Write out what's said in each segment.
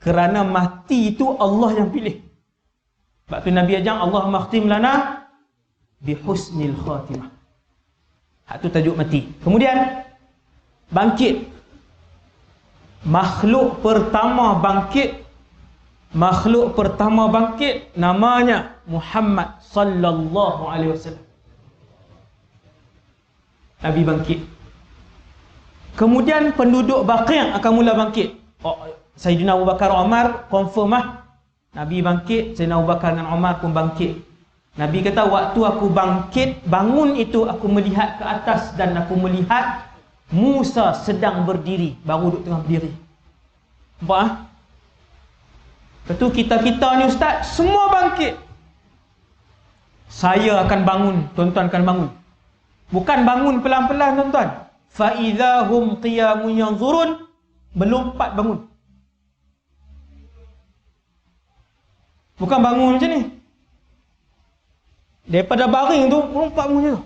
Kerana mati itu Allah yang pilih. Sebab tu Nabi ajang Allah makhtim lana bihusnil khatimah. Hak tu tajuk mati. Kemudian bangkit. Makhluk pertama bangkit. Makhluk pertama bangkit namanya Muhammad sallallahu alaihi wasallam. Nabi bangkit. Kemudian penduduk Baqi' akan mula bangkit. Sayyidina Abu Bakar Umar confirm Nabi bangkit, Sayyidina Abu Bakar dan Umar pun bangkit. Nabi kata waktu aku bangkit, bangun itu aku melihat ke atas dan aku melihat Musa sedang berdiri, baru duduk tengah berdiri. Nampak? Lepas tu kita-kita ni ustaz, semua bangkit. Saya akan bangun, tuan-tuan akan bangun. Bukan bangun pelan-pelan tuan-tuan. Fa idzahum qiyamun yanzurun, melompat bangun. Bukan bangun macam ni. Daripada baring tu melompat bangun je.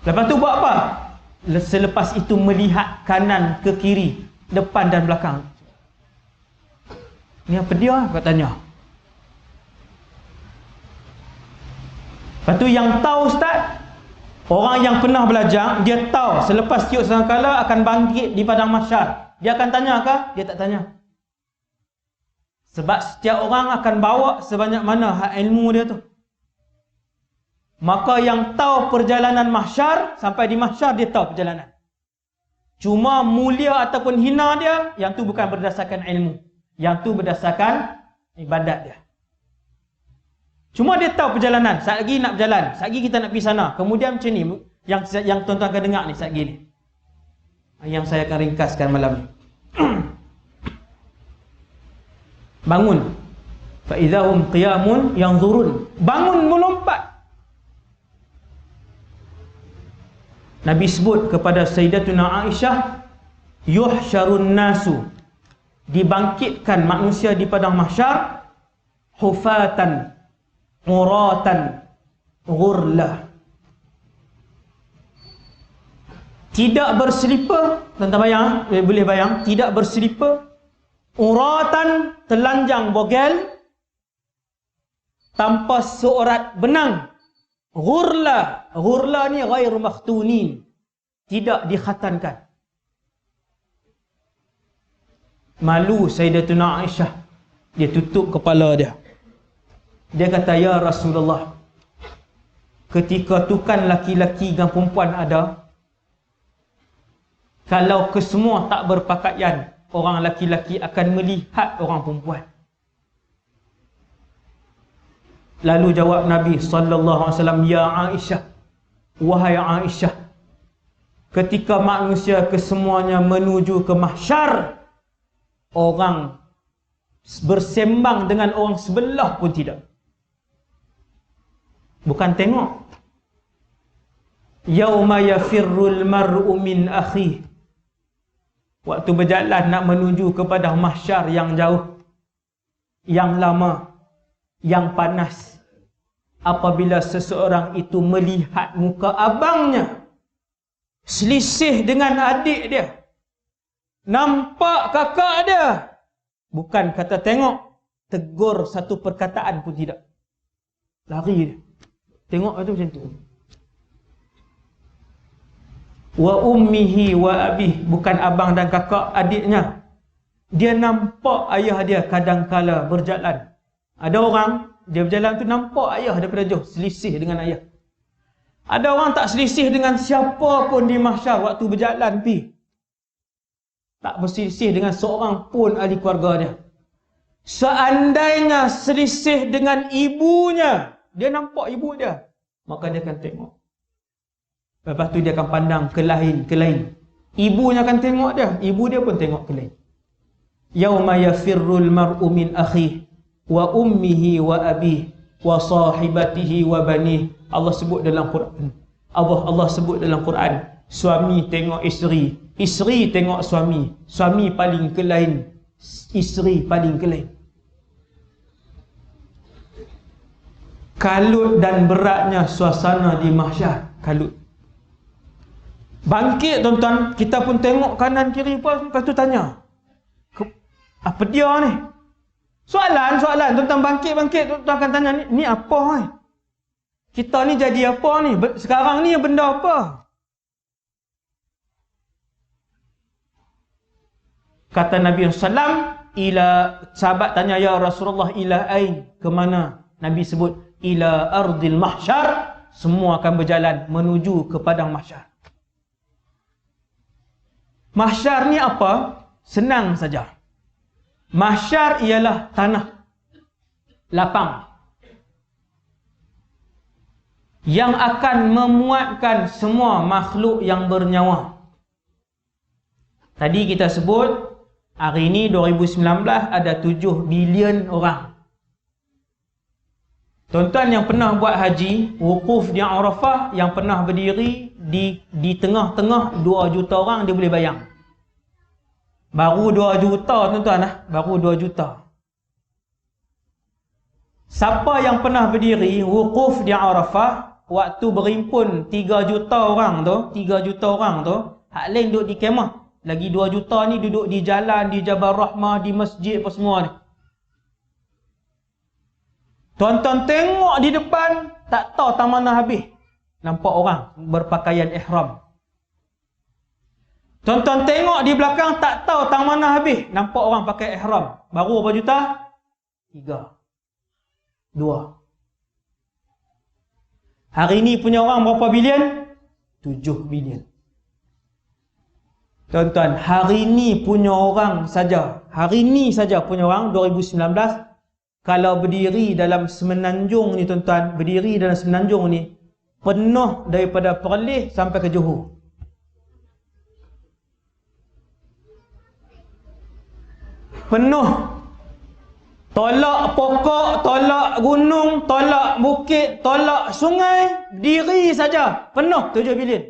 Lepas tu buat apa? Selepas itu melihat kanan ke kiri, depan dan belakang. Ni apa dia? Kau tanya. Lepas tu yang tahu ustaz, orang yang pernah belajar, dia tahu selepas tiup sangkala akan bangkit di padang mahsyar. Dia akan tanya ke? Dia tak tanya. Sebab setiap orang akan bawa sebanyak mana hak ilmu dia tu. Maka yang tahu perjalanan mahsyar, sampai di mahsyar dia tahu perjalanan. Cuma mulia ataupun hina dia, yang tu bukan berdasarkan ilmu. Yang tu berdasarkan ibadat dia. Cuma dia tahu perjalanan. Saat lagi nak berjalan. Saat lagi kita nak pergi sana. Kemudian macam ni. Yang tuan-tuan akan dengar ni saat lagi ni. Yang saya akan ringkaskan malam ni. Bangun. Fa idzahum qiyamun yanzurun. Bangun melompat. Nabi sebut kepada Sayyidatuna Aisyah, yuhsyarun nasu, dibangkitkan manusia di padang mahsyar, hufatan, uratan, ghurlah. Tidak berselipar, tuan-tuan bayang, boleh bayang, tidak berselipar, uratan, telanjang bogel, tanpa seorat benang. Ghurla, ghurla ni ghairu makhtunin, tidak dikhatankan. Malu Sayyidatuna Aisyah, dia tutup kepala dia. Dia kata, ya Rasulullah, ketika tu kan laki-laki dan perempuan ada, kalau kesemua tak berpakaian, orang laki-laki akan melihat orang perempuan. Lalu jawab Nabi sallallahu alaihi wasallam, ya Aisyah, wahai Aisyah, ketika manusia kesemuanya menuju ke mahsyar, orang bersembang dengan orang sebelah pun tidak. Bukan tengok. Yauma yafirrul mar'u min akhihi. Waktu berjalan nak menuju kepada mahsyar yang jauh, yang lama, yang panas. Apabila seseorang itu melihat muka abangnya selisih dengan adik dia, nampak kakak dia, bukan kata tengok, tegur satu perkataan pun tidak, lari dia. Tengok itu macam tu. Wa ummihi wa abih, bukan abang dan kakak, adiknya. Dia nampak ayah dia kadang-kala berjalan. Ada orang dia berjalan tu nampak ayah daripada jauh, selisih dengan ayah. Ada orang tak selisih dengan siapa pun di mahsyar waktu berjalan pi. Tak berselisih dengan seorang pun ahli keluarga dia. Seandainya selisih dengan ibunya, dia nampak ibu dia, maka dia akan tengok. Lepas tu dia akan pandang ke lain. Ibunya akan tengok dia, ibu dia pun tengok ke lain. Yauma yafirrul mar'u min akhihi wa ummihi wa abihi wa sahibatihi wa banihi. Allah sebut dalam Quran. Allah sebut dalam Quran, suami tengok isteri, isteri tengok suami, suami paling ke lain, isteri paling ke lain. Kalut dan beratnya suasana di mahsyar, kalut. Bangkit tuan-tuan, kita pun tengok kanan kiri pun, lepas tu tanya, Apa dia ni? Soalan, tuan-tuan bangkit, tuan-tuan akan tanya, ni apa ni? Kita ni jadi apa ni? Sekarang ni benda apa? Kata Nabi SAW, sahabat tanya, ya Rasulullah, ila ain? Ke mana? Nabi sebut, ila ardil mahsyar. Semua akan berjalan menuju ke padang mahsyar. Mahsyar ni apa? Senang saja. Mahsyar ialah tanah lapang yang akan memuatkan semua makhluk yang bernyawa. Tadi kita sebut hari ini 2019 ada 7 bilion orang. Tuan-tuan yang pernah buat haji, wukuf di Arafah, yang pernah berdiri di tengah-tengah 2 juta orang, dia boleh bayang. Baru 2 juta tuan-tuan lah, baru 2 juta. Siapa yang pernah berdiri wukuf di Arafah, waktu berimpun 3 juta orang tu, hak lain duduk di kemah. Lagi 2 juta ni duduk di jalan, di Jabal Rahmah, di masjid apa semua ni. Tuan-tuan tengok di depan, tak tahu tak mana habis. Nampak orang berpakaian ihram. Tuan-tuan tengok di belakang, tak tahu tak mana habis. Nampak orang pakai ihram. Baru berapa juta? 3. 2. Hari ini punya orang berapa bilion? 7 bilion. Tuan-tuan, hari ini punya orang saja. Hari ini saja punya orang, 2019. Kalau berdiri dalam semenanjung ni tuan-tuan, berdiri dalam semenanjung ni, penuh daripada Perlis sampai ke Johor. Penuh. Tolak pokok, tolak gunung, tolak bukit, tolak sungai, berdiri saja. Penuh 7 bilion.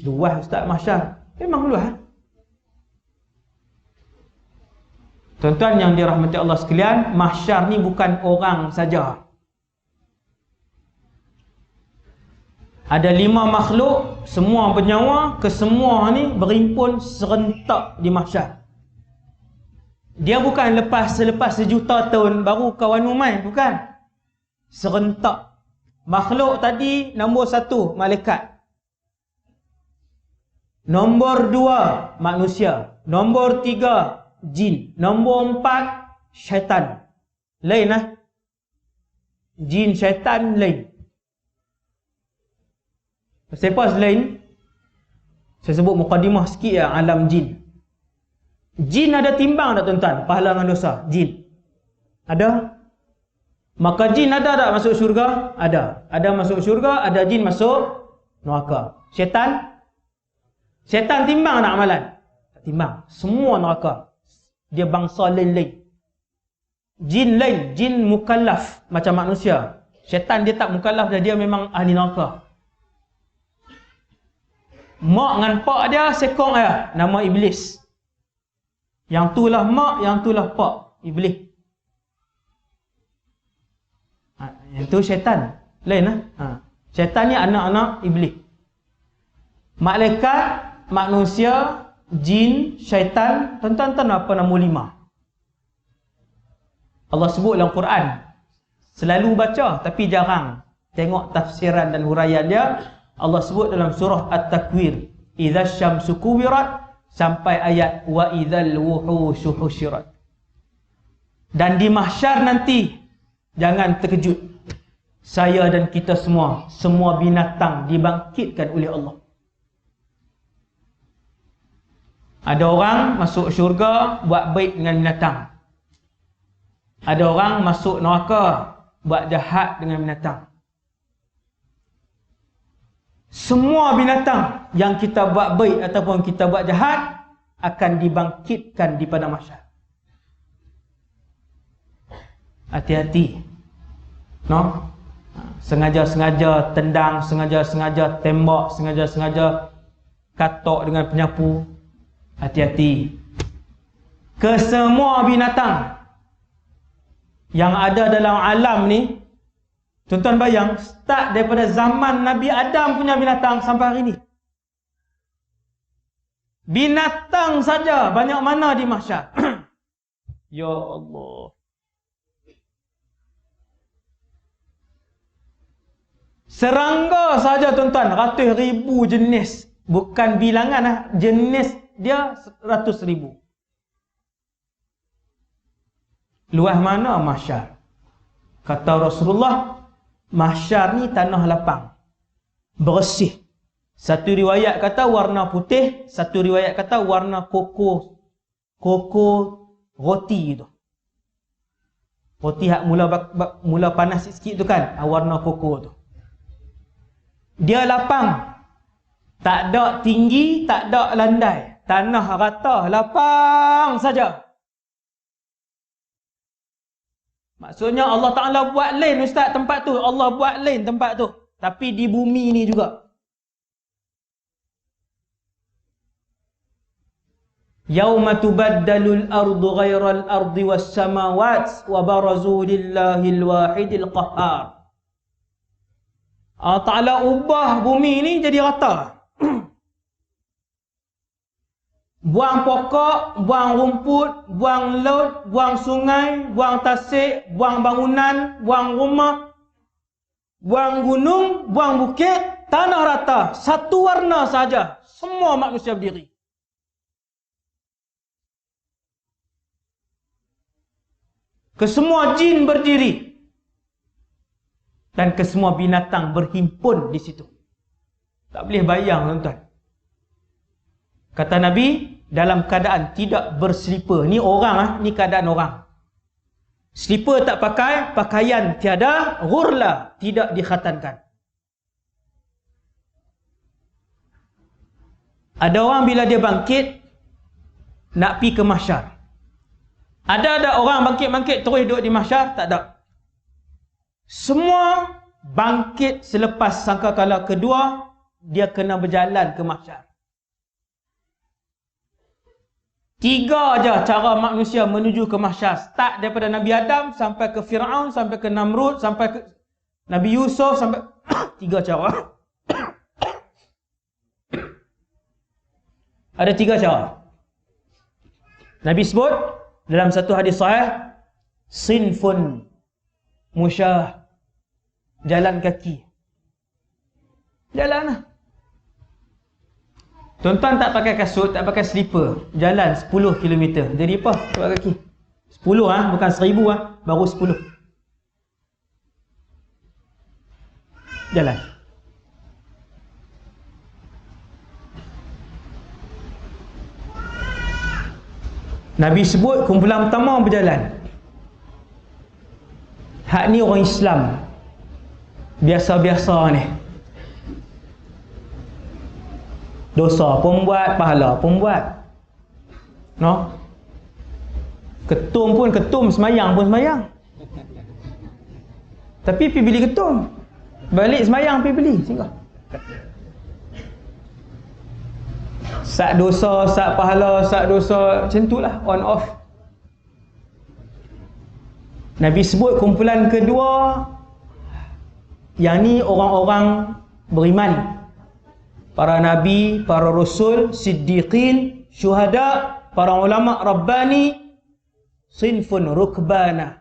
Luas Ustaz Mahsyar. Memang luas. Tuan-tuan yang dirahmati Allah sekalian, mahsyar ni bukan orang saja. Ada 5 makhluk, semua bernyawa, kesemua ni berimpun serentak di mahsyar. Dia bukan selepas sejuta tahun baru kawan umai, bukan. Serentak. Makhluk tadi nombor 1 malaikat. Nombor 2 manusia. Nombor 3 jin. Nombor 4 syaitan. Lain lah. Jin, syaitan lain. Siapa lain? Saya sebut mukadimah sikit ya, alam jin. Jin ada timbang tak tuan-tuan? Pahala dengan dosa. Jin. Ada? Maka jin ada tak masuk syurga? Ada. Ada masuk syurga, ada jin masuk neraka. Syaitan? Syaitan timbang tak amalan? Tak timbang. Semua neraka. Dia bangsa lain-lain. Jin lain. Jin mukallaf macam manusia. Syaitan dia tak mukallaf, dia memang ahli neraka. Mak dengan pak dia sekong ayah. Nama Iblis. Yang tu lah mak, yang tu lah pak. Iblis. Yang tu syaitan. Lain lah. Syaitan ni anak-anak Iblis. Malaikat, manusia, jin, syaitan. Tuan-tuan tahu apa nombor 5? Allah sebut dalam Quran. Selalu baca tapi jarang tengok tafsiran dan huraian dia. Allah sebut dalam surah At-Takwir, idza syamsu kuwirat, sampai ayat wa idzal wuhushu husyirat. Dan di mahsyar nanti, jangan terkejut, saya dan kita semua binatang dibangkitkan oleh Allah. Ada orang masuk syurga buat baik dengan binatang. Ada orang masuk neraka buat jahat dengan binatang. Semua binatang yang kita buat baik ataupun kita buat jahat akan dibangkitkan di padang mahsyar. Hati-hati. No? Sengaja-sengaja tendang, sengaja-sengaja tembak, sengaja-sengaja katok dengan penyapu. Hati-hati. Kesemua binatang yang ada dalam alam ni, tuan-tuan bayang, start daripada zaman Nabi Adam punya binatang sampai hari ni. Binatang saja banyak mana di mahsyar. Ya Allah. Serangga saja tuan-tuan, ratus ribu jenis. Bukan bilangan, jenis dia ratus ribu. Luas mana mahsyar? Kata Rasulullah, mahsyar ni tanah lapang, bersih. Satu riwayat kata warna putih, satu riwayat kata warna koko roti tu. Roti hak mula panas sikit tu kan, warna koko tu. Dia lapang. Tak ada tinggi, tak ada landai. Tanah rata, lapang saja. Maksudnya Allah Ta'ala buat lain ustaz tempat tu. Allah buat lain tempat tu. Tapi di bumi ni juga. Yauma tubaddalul ardu ghairal ardi was samawat wa barazu lillahil wahidil qahhar. Allah Ta'ala ubah bumi ni jadi rata. Buang pokok, buang rumput, buang laut, buang sungai, buang tasik, buang bangunan, buang rumah, buang gunung, buang bukit, tanah rata, satu warna saja. Semua manusia berdiri. Kesemua jin berdiri. Dan kesemua binatang berhimpun di situ. Tak boleh bayang tuan-tuan. Kata Nabi, dalam keadaan tidak berselipar. Ni orang, ni keadaan orang. Selipar tak pakai, pakaian tiada, ghurla tidak dikhatankan. Ada orang bila dia bangkit nak pi ke mahsyar. Ada orang bangkit-bangkit terus duduk di mahsyar? Tak ada. Semua bangkit selepas sangkakala kedua, dia kena berjalan ke mahsyar. 3 aja cara manusia menuju ke mahsyar. Start daripada Nabi Adam sampai ke Firaun, sampai ke Namrud, sampai ke Nabi Yusuf, sampai 3 cara. Ada 3 cara. Nabi sebut dalam satu hadis sahih, sinfun musyah, jalan kaki. Jalan lah. Tuan-tuan tak pakai kasut, tak pakai slipper, jalan 10 km. Jadi apa? Buat kaki. 10 bukan 1000 baru 10. Jalan. Nabi sebut kumpulan pertama berjalan. Hak ni orang Islam biasa-biasa ni. Dosa pun buat, pahala pun buat. No? Ketum pun ketum, semayang pun semayang. Tapi pergi beli ketum. Balik semayang pergi beli, singgah. Sak dosa, sak pahala, sak dosa, macam itulah, on off. Nabi sebut kumpulan kedua, yang ni orang-orang beriman. Para nabi, para rasul, siddiqin, syuhada, para ulama rabbani, sinfun rukbana.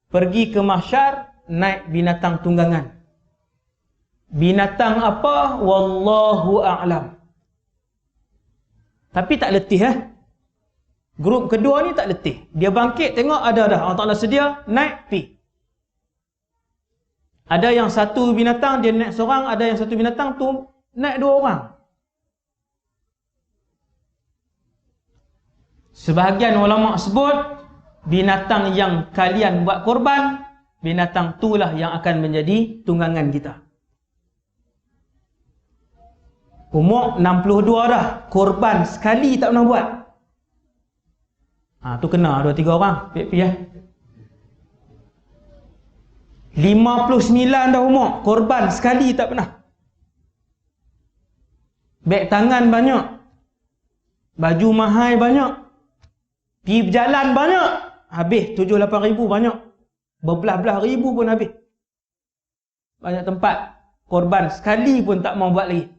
Pergi ke mahsyar, naik binatang tunggangan. Binatang apa? Wallahu a'lam. Tapi tak letih Grup kedua ni tak letih. Dia bangkit tengok ada dah Allah Ta'ala sedia, naik pi. Ada yang satu binatang dia naik seorang, ada yang satu binatang tu naik 2 orang. Sebahagian ulama sebut binatang yang kalian buat korban, binatang itulah yang akan menjadi tunggangan kita. Umur 62 dah, korban sekali tak pernah buat. Tu kena 2-3 orang, pi-pi 59 dah umur, korban sekali tak pernah. Beg tangan banyak, baju mahal banyak, pergi berjalan banyak, habis 7-8 ribu banyak, berbelah-belah ribu pun habis. Banyak tempat korban sekali pun tak mau buat lagi.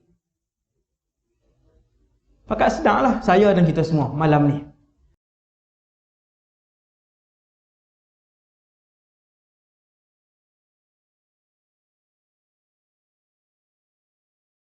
Pakat sedanglah saya dan kita semua malam ni.